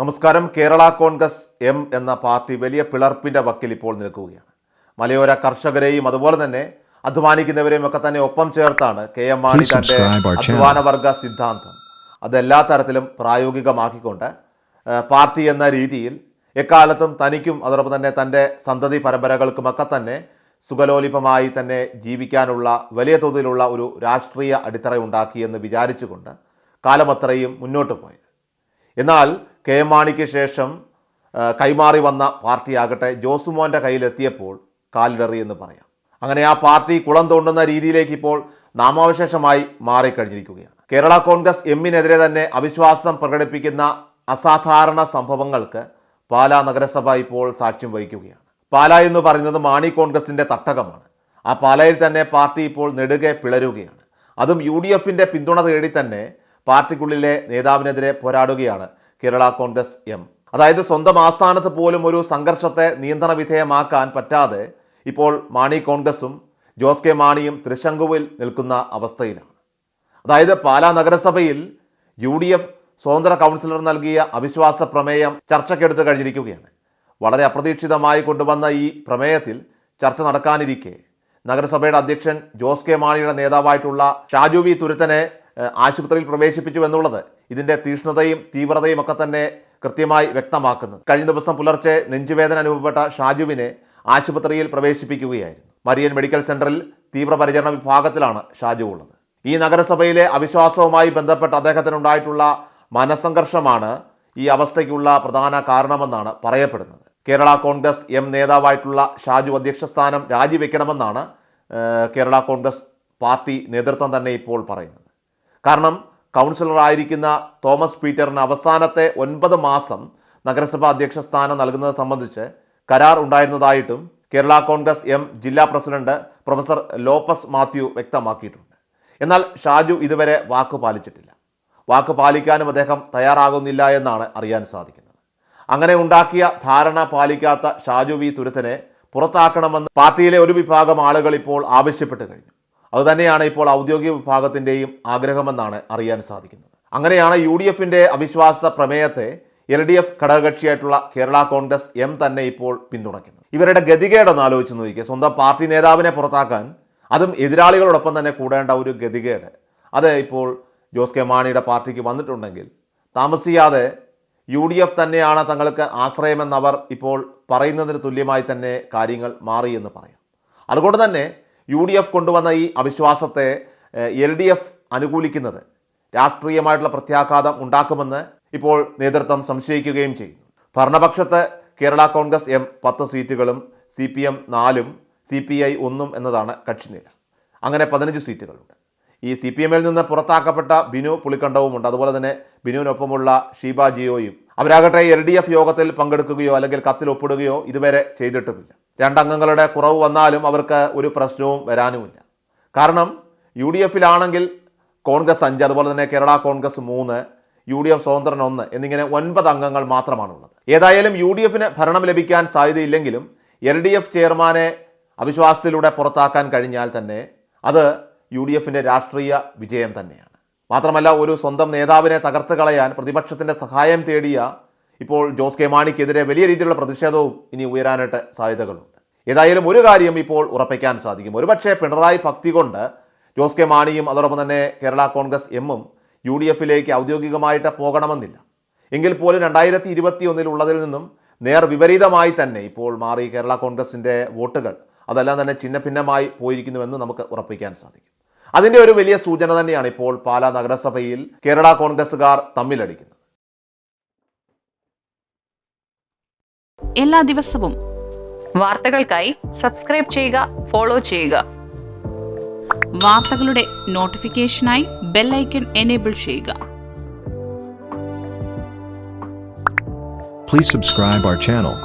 നമസ്കാരം. കേരള കോൺഗ്രസ് എം എന്ന പാർട്ടി വലിയ പിളർപ്പിൻ്റെ വക്കിൽ ഇപ്പോൾ നിൽക്കുകയാണ്. മലയോര കർഷകരെയും അതുപോലെ തന്നെ അധ്വാനിക്കുന്നവരെയും ഒക്കെ തന്നെ ഒപ്പം ചേർത്താണ് KM മാണി തൻ്റെ അധ്വാനവർഗ സിദ്ധാന്തം അതെല്ലാ തരത്തിലും പ്രായോഗികമാക്കിക്കൊണ്ട് പാർട്ടി എന്ന രീതിയിൽ എക്കാലത്തും തനിക്കും അതോടൊപ്പം തന്നെ തൻ്റെ സന്തതി പരമ്പരകൾക്കുമൊക്കെ തന്നെ സുഖലോലിപമായി തന്നെ ജീവിക്കാനുള്ള വലിയ തോതിലുള്ള ഒരു രാഷ്ട്രീയ അടിത്തറ ഉണ്ടാക്കിയെന്ന് വിചാരിച്ചുകൊണ്ട് കാലമത്രയും മുന്നോട്ട് പോയത്. എന്നാൽ KM മാണിക്ക് ശേഷം കൈമാറി വന്ന പാർട്ടിയാകട്ടെ ജോസുമോൻ്റെ കയ്യിലെത്തിയപ്പോൾ കാലിടറി എന്ന് പറയാം. അങ്ങനെ ആ പാർട്ടി കുളം തോണ്ടുന്ന രീതിയിലേക്ക് ഇപ്പോൾ നാമാവശേഷമായി മാറിക്കഴിഞ്ഞിരിക്കുകയാണ്. കേരള കോൺഗ്രസ് എമ്മിനെതിരെ തന്നെ അവിശ്വാസം പ്രകടിപ്പിക്കുന്ന അസാധാരണ സംഭവങ്ങൾക്ക് പാലാ നഗരസഭ ഇപ്പോൾ സാക്ഷ്യം വഹിക്കുകയാണ്. പാലാ എന്ന് പറയുന്നത് മാണി കോൺഗ്രസിൻ്റെ തട്ടകമാണ്. ആ പാലായിൽ തന്നെ പാർട്ടി ഇപ്പോൾ നെടുകെ പിളരുകയാണ്. അതും UDFൻ്റെ പിന്തുണ തേടി തന്നെ പാർട്ടിക്കുള്ളിലെ നേതാവിനെതിരെ പോരാടുകയാണ് കേരള കോൺഗ്രസ് എം. അതായത് സ്വന്തം ആസ്ഥാനത്ത് പോലും ഒരു സംഘർഷത്തെ നിയന്ത്രണ വിധേയമാക്കാൻ പറ്റാതെ ഇപ്പോൾ മാണി കോൺഗ്രസും ജോസ് കെ മാണിയും തൃശങ്കുവിൽ നിൽക്കുന്ന അവസ്ഥയിലാണ്. അതായത് പാലാ നഗരസഭയിൽ UDF സ്വതന്ത്ര കൗൺസിലർ നൽകിയ അവിശ്വാസ പ്രമേയം ചർച്ചയ്ക്കെടുത്ത് കഴിഞ്ഞിരിക്കുകയാണ്. വളരെ അപ്രതീക്ഷിതമായി കൊണ്ടുവന്ന ഈ പ്രമേയത്തിൽ ചർച്ച നടക്കാനിരിക്കെ നഗരസഭയുടെ അധ്യക്ഷൻ ജോസ് കെ മാണിയുടെ നേതാവായിട്ടുള്ള ഷാജു വി തുരുത്തനെ ആശുപത്രിയിൽ പ്രവേശിപ്പിച്ചു എന്നുള്ളത് ഇതിൻ്റെ തീക്ഷ്ണതയും തീവ്രതയും ഒക്കെ തന്നെ കൃത്യമായി വ്യക്തമാക്കുന്നു. കഴിഞ്ഞ ദിവസം പുലർച്ചെ നെഞ്ചുവേദന അനുഭവപ്പെട്ട ഷാജുവിനെ ആശുപത്രിയിൽ പ്രവേശിപ്പിക്കുകയായിരുന്നു. മരിയൻ മെഡിക്കൽ സെൻ്ററിൽ തീവ്രപരിചരണ വിഭാഗത്തിലാണ് ഷാജു ഉള്ളത്. ഈ നഗരസഭയിലെ അവിശ്വാസവുമായി ബന്ധപ്പെട്ട് അദ്ദേഹത്തിനുണ്ടായിട്ടുള്ള മനസ്സംഘർഷമാണ് ഈ അവസ്ഥയ്ക്കുള്ള പ്രധാന കാരണമെന്നാണ് പറയപ്പെടുന്നത്. കേരള കോൺഗ്രസ് എം നേതാവായിട്ടുള്ള ഷാജു അധ്യക്ഷ സ്ഥാനം രാജിവെക്കണമെന്നാണ് കേരള കോൺഗ്രസ് പാർട്ടി നേതൃത്വം തന്നെ ഇപ്പോൾ പറയുന്നത്. കാരണം കൗൺസിലറായിരിക്കുന്ന തോമസ് പീറ്ററിന് അവസാനത്തെ 9 മാസം നഗരസഭാ അധ്യക്ഷ സ്ഥാനം നൽകുന്നത് സംബന്ധിച്ച് കരാർ ഉണ്ടായിരുന്നതായിട്ടും കേരള കോൺഗ്രസ് എം ജില്ലാ പ്രസിഡന്റ് പ്രൊഫസർ ലോപ്പസ് മാത്യു വ്യക്തമാക്കിയിട്ടുണ്ട്. എന്നാൽ ഷാജു ഇതുവരെ വാക്ക് പാലിച്ചിട്ടില്ല. വാക്ക് പാലിക്കാനും അദ്ദേഹം തയ്യാറാകുന്നില്ല എന്നാണ് അറിയാൻ സാധിക്കുന്നത്. അങ്ങനെ ഉണ്ടാക്കിയ ധാരണ പാലിക്കാത്ത ഷാജു വി തുരുത്തനെ പുറത്താക്കണമെന്ന് പാർട്ടിയിലെ ഒരു വിഭാഗം ആളുകൾ ഇപ്പോൾ ആവശ്യപ്പെട്ട് കഴിഞ്ഞു. അതുതന്നെയാണ് ഇപ്പോൾ ഔദ്യോഗിക വിഭാഗത്തിൻ്റെയും ആഗ്രഹമെന്നാണ് അറിയാൻ സാധിക്കുന്നത്. അങ്ങനെയാണ് UDFൻ്റെ അവിശ്വാസ പ്രമേയത്തെ LDF ഘടകകക്ഷിയായിട്ടുള്ള കേരള കോൺഗ്രസ് എം തന്നെ ഇപ്പോൾ പിന്തുണയ്ക്കുന്നത്. ഇവരുടെ ഗതികേടൊന്ന് ആലോചിച്ച് നോക്കിക്കുക. സ്വന്തം പാർട്ടി നേതാവിനെ പുറത്താക്കാൻ, അതും എതിരാളികളോടൊപ്പം തന്നെ കൂടേണ്ട ഒരു ഗതികേട് അത് ഇപ്പോൾ ജോസ് കെ മാണിയുടെ പാർട്ടിക്ക് വന്നിട്ടുണ്ടെങ്കിൽ താമസിയാതെ UDF തന്നെയാണ് തങ്ങൾക്ക് ആശ്രയമെന്നവർ ഇപ്പോൾ പറയുന്നതിന് തുല്യമായി തന്നെ കാര്യങ്ങൾ മാറിയെന്ന് പറയാം. അതുകൊണ്ട് തന്നെ UDF കൊണ്ടുവന്ന ഈ അവിശ്വാസത്തെ LDF അനുകൂലിക്കുന്നത് രാഷ്ട്രീയമായിട്ടുള്ള പ്രത്യാഘാതം ഉണ്ടാക്കുമെന്ന് ഇപ്പോൾ നേതൃത്വം സംശയിക്കുകയും ചെയ്യുന്നു. ഭരണപക്ഷത്ത് കേരള കോൺഗ്രസ് എം 10 സീറ്റുകളും CPM 4ഉം CPI 1 എന്നതാണ് കക്ഷിനില. അങ്ങനെ 15 സീറ്റുകളുണ്ട്. ഈ CPMൽ നിന്ന് പുറത്താക്കപ്പെട്ട ബിനു പുളിക്കണ്ടവുമുണ്ട്. അതുപോലെ തന്നെ ബിനുവിനൊപ്പമുള്ള ഷീബ ജിയോയും അവരാകട്ടെ LDF യോഗത്തിൽ പങ്കെടുക്കുകയോ അല്ലെങ്കിൽ കത്തിൽ ഒപ്പിടുകയോ ഇതുവരെ ചെയ്തിട്ടുമില്ല. 2 അംഗങ്ങളുടെ കുറവ് വന്നാലും അവർക്ക് ഒരു പ്രശ്നവും വരാനുമില്ല. കാരണം UDFലാണെങ്കിൽ കോൺഗ്രസ് 5, അതുപോലെ തന്നെ കേരള കോൺഗ്രസ് 3, UDF സ്വതന്ത്രൻ 1 എന്നിങ്ങനെ 9 അംഗങ്ങൾ മാത്രമാണുള്ളത്. ഏതായാലും UDFന് ഭരണം ലഭിക്കാൻ സാധ്യതയില്ലെങ്കിലും LDF ചെയർമാനെ അവിശ്വാസത്തിലൂടെ പുറത്താക്കാൻ കഴിഞ്ഞാൽ തന്നെ അത് UDFൻ്റെ രാഷ്ട്രീയ വിജയം തന്നെയാണ്. മാത്രമല്ല ഒരു സ്വന്തം നേതാവിനെ തകർത്ത് കളയാൻ പ്രതിപക്ഷത്തിൻ്റെ സഹായം തേടിയ ഇപ്പോൾ ജോസ് കെ മാണിക്കെതിരെ വലിയ രീതിയിലുള്ള പ്രതിഷേധവും ഇനി ഉയരാനായിട്ട് സാധ്യതകളുണ്ട്. ഏതായാലും ഒരു കാര്യം ഇപ്പോൾ ഉറപ്പിക്കാൻ സാധിക്കും. ഒരുപക്ഷെ പിണറായി ഭക്തി കൊണ്ട് ജോസ് കെ മാണിയും അതോടൊപ്പം തന്നെ കേരള കോൺഗ്രസ് എമ്മും UDFലേക്ക് ഔദ്യോഗികമായിട്ട് പോകണമെന്നില്ല. എങ്കിൽ പോലും 2021 ഉള്ളതിൽ നിന്നും നേർ വിപരീതമായി തന്നെ ഇപ്പോൾ മാറി കേരള കോൺഗ്രസിൻ്റെ വോട്ടുകൾ അതെല്ലാം തന്നെ ഛിന്ന ഭിന്നമായി പോയിരിക്കുന്നുവെന്ന് നമുക്ക് ഉറപ്പിക്കാൻ സാധിക്കും. അതിൻ്റെ ഒരു വലിയ സൂചന തന്നെയാണ് ഇപ്പോൾ പാലാ നഗരസഭയിൽ കേരള കോൺഗ്രസുകാർ തമ്മിലടിക്കുന്നത്. എല്ലാ ദിവസവും വാർത്തകൾക്കായി സബ്സ്ക്രൈബ് ചെയ്യുക, ഫോളോ ചെയ്യുക. വാർത്തകളുടെ നോട്ടിഫിക്കേഷനായി ബെൽ ഐക്കൺ എനേബിൾ ചെയ്യുക. Please subscribe our channel.